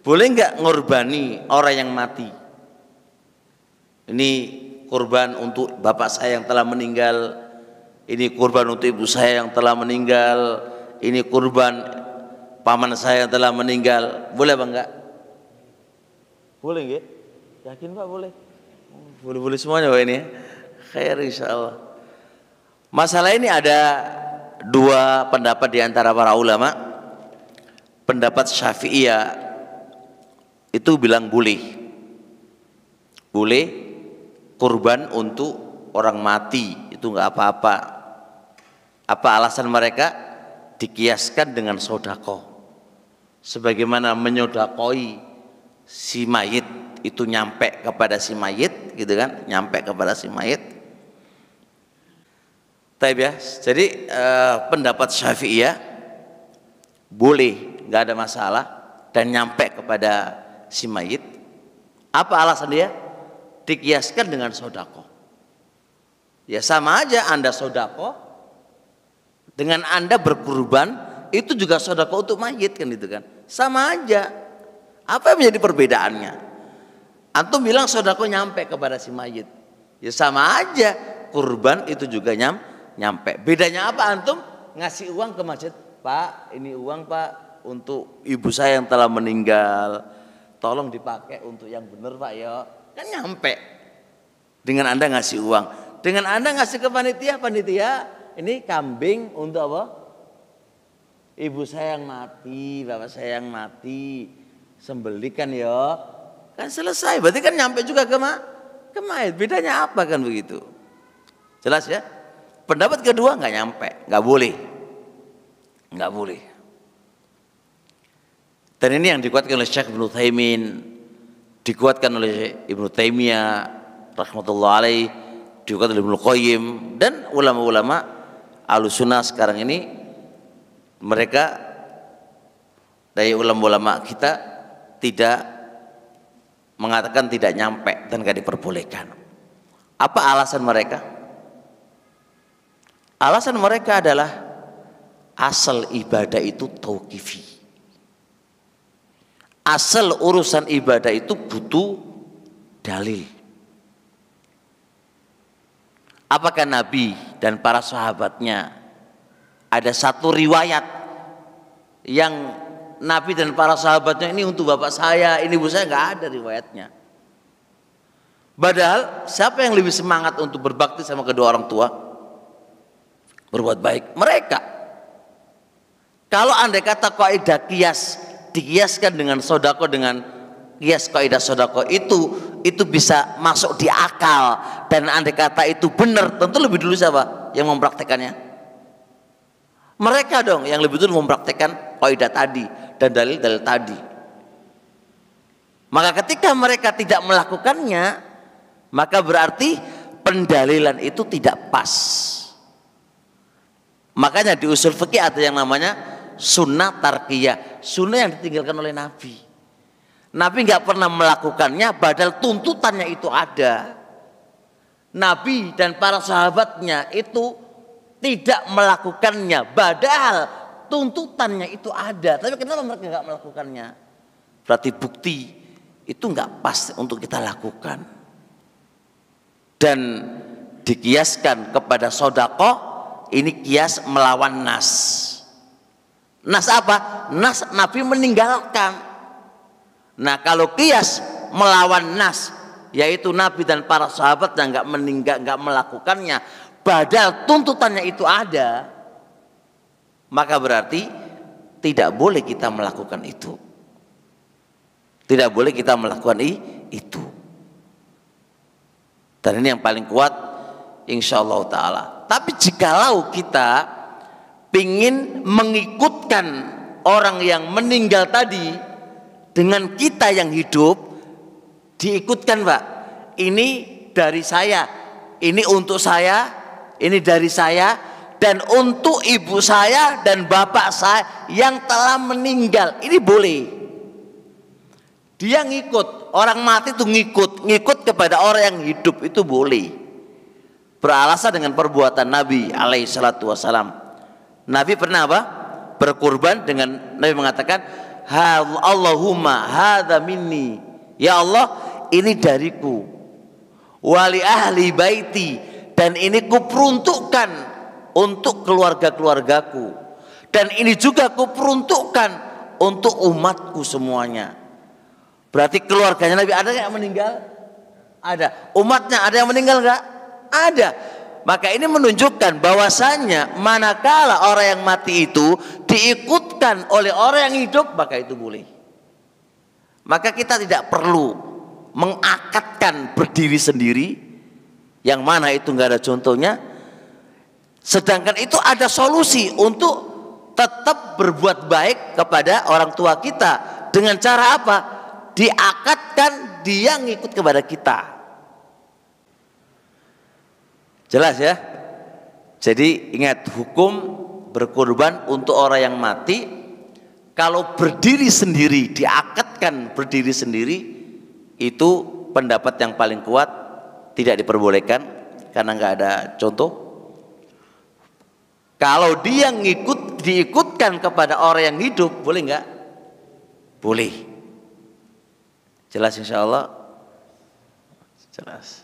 Boleh nggak ngorbani orang yang mati? Ini kurban untuk bapak saya yang telah meninggal, ini kurban untuk ibu saya yang telah meninggal, ini kurban paman saya yang telah meninggal. Boleh apa enggak? Boleh nggak? Yakin Pak boleh? Boleh semuanya Pak ini ya? Khair insyaallah. Masalah ini ada dua pendapat di antara para ulama. Pendapat Syafi'iyah itu bilang boleh kurban untuk orang mati, itu nggak apa-apa. Apa alasan mereka? Dikiaskan dengan sodako, sebagaimana menyodakoi si mayit itu nyampe kepada si mayit, gitu kan, nyampe kepada si mayit. Taib ya. Jadi pendapat Syafi'iyah boleh, nggak ada masalah, dan nyampe kepada si mayit. Apa alasan dia? Dikiaskan dengan sodako. Ya sama aja Anda sodako dengan Anda berkurban, itu juga sodako untuk mayit kan, itu kan, sama aja. Apa yang menjadi perbedaannya? Antum bilang sodako nyampe kepada si mayit, ya sama aja kurban itu juga nyampe. Bedanya apa? Antum ngasih uang ke masjid, Pak ini uang Pak untuk ibu saya yang telah meninggal, tolong dipakai untuk yang benar Pak ya, kan nyampe. Dengan Anda ngasih uang, dengan Anda ngasih ke panitia ini kambing untuk apa? Ibu saya yang mati, bapak saya yang mati, sembelikan ya, kan selesai. Berarti kan nyampe juga ke mayit. Bedanya apa kan begitu? Jelas ya? Pendapat kedua nggak nyampe, nggak boleh. Dan ini yang dikuatkan oleh Syekh Ibnu Utsaimin, dikuatkan oleh Ibnu Taimiyah rahmatullah alaih, dikuatkan oleh Ibnu Qayyim, dan ulama-ulama Ahlussunnah sekarang ini, mereka dari ulama-ulama kita tidak mengatakan tidak nyampe dan gak diperbolehkan. Apa alasan mereka? Alasan mereka adalah asal ibadah itu tauqifi. Asal urusan ibadah itu butuh dalil. Apakah Nabi dan para sahabatnya ada satu riwayat yang Nabi dan para sahabatnya ini untuk bapak saya, ini ibu saya, nggak ada riwayatnya. Padahal siapa yang lebih semangat untuk berbakti sama kedua orang tua? Berbuat baik mereka. Kalau andai kata kaidah kias dikiaskan dengan sodako, dengan kias kaidah sodako itu bisa masuk di akal, dan andai kata itu benar, tentu lebih dulu siapa yang mempraktekannya? Mereka dong yang lebih dulu mempraktekkan kaidah tadi dan dalil-dalil tadi. Maka ketika mereka tidak melakukannya, maka berarti pendalilan itu tidak pas. Makanya di usul fikih ada yang namanya sunnah tarkiyah, sunnah yang ditinggalkan oleh Nabi. Nabi nggak pernah melakukannya, padahal tuntutannya itu ada. Nabi dan para sahabatnya itu tidak melakukannya, padahal tuntutannya itu ada. Tapi kenapa mereka nggak melakukannya? Berarti bukti itu nggak pas untuk kita lakukan. Dan dikiaskan kepada sodako, ini kias melawan nas. Nas apa? Nas Nabi meninggalkan. Nah kalau kias melawan nas, yaitu Nabi dan para sahabat yang nggak melakukannya, padahal tuntutannya itu ada, maka berarti tidak boleh kita melakukan itu. Tidak boleh kita melakukan itu. Dan ini yang paling kuat, insyaallah taala. Tapi jikalau kita ingin mengikutkan orang yang meninggal tadi dengan kita yang hidup, diikutkan Pak. Ini dari saya, ini untuk saya, ini dari saya, dan untuk ibu saya dan bapak saya yang telah meninggal. Ini boleh. Dia ngikut, orang mati itu ngikut kepada orang yang hidup, itu boleh. Beralasan dengan perbuatan Nabi alaihi salatu wassalam. Nabi pernah apa? Berkurban dengan Nabi mengatakan, Allahumma hadza minni, ya Allah ini dariku, wali ahli baiti, dan ini kuperuntukkan untuk keluarga-keluargaku, dan ini juga kuperuntukkan untuk umatku semuanya. Berarti keluarganya Nabi ada yang meninggal? Ada. Umatnya ada yang meninggal enggak? Ada. Maka ini menunjukkan bahwasanya manakala orang yang mati itu diikutkan oleh orang yang hidup, maka itu boleh. Maka kita tidak perlu mengakatkan berdiri sendiri, yang mana itu enggak ada contohnya. Sedangkan itu ada solusi untuk tetap berbuat baik kepada orang tua kita. Dengan cara apa? Diakatkan dia ngikut kepada kita. Jelas ya? Jadi ingat, hukum berkorban untuk orang yang mati, kalau berdiri sendiri, diakatkan berdiri sendiri, itu pendapat yang paling kuat, tidak diperbolehkan karena nggak ada contoh. Kalau dia diikutkan kepada orang yang hidup, boleh nggak? Boleh. Jelas insya Allah? Jelas.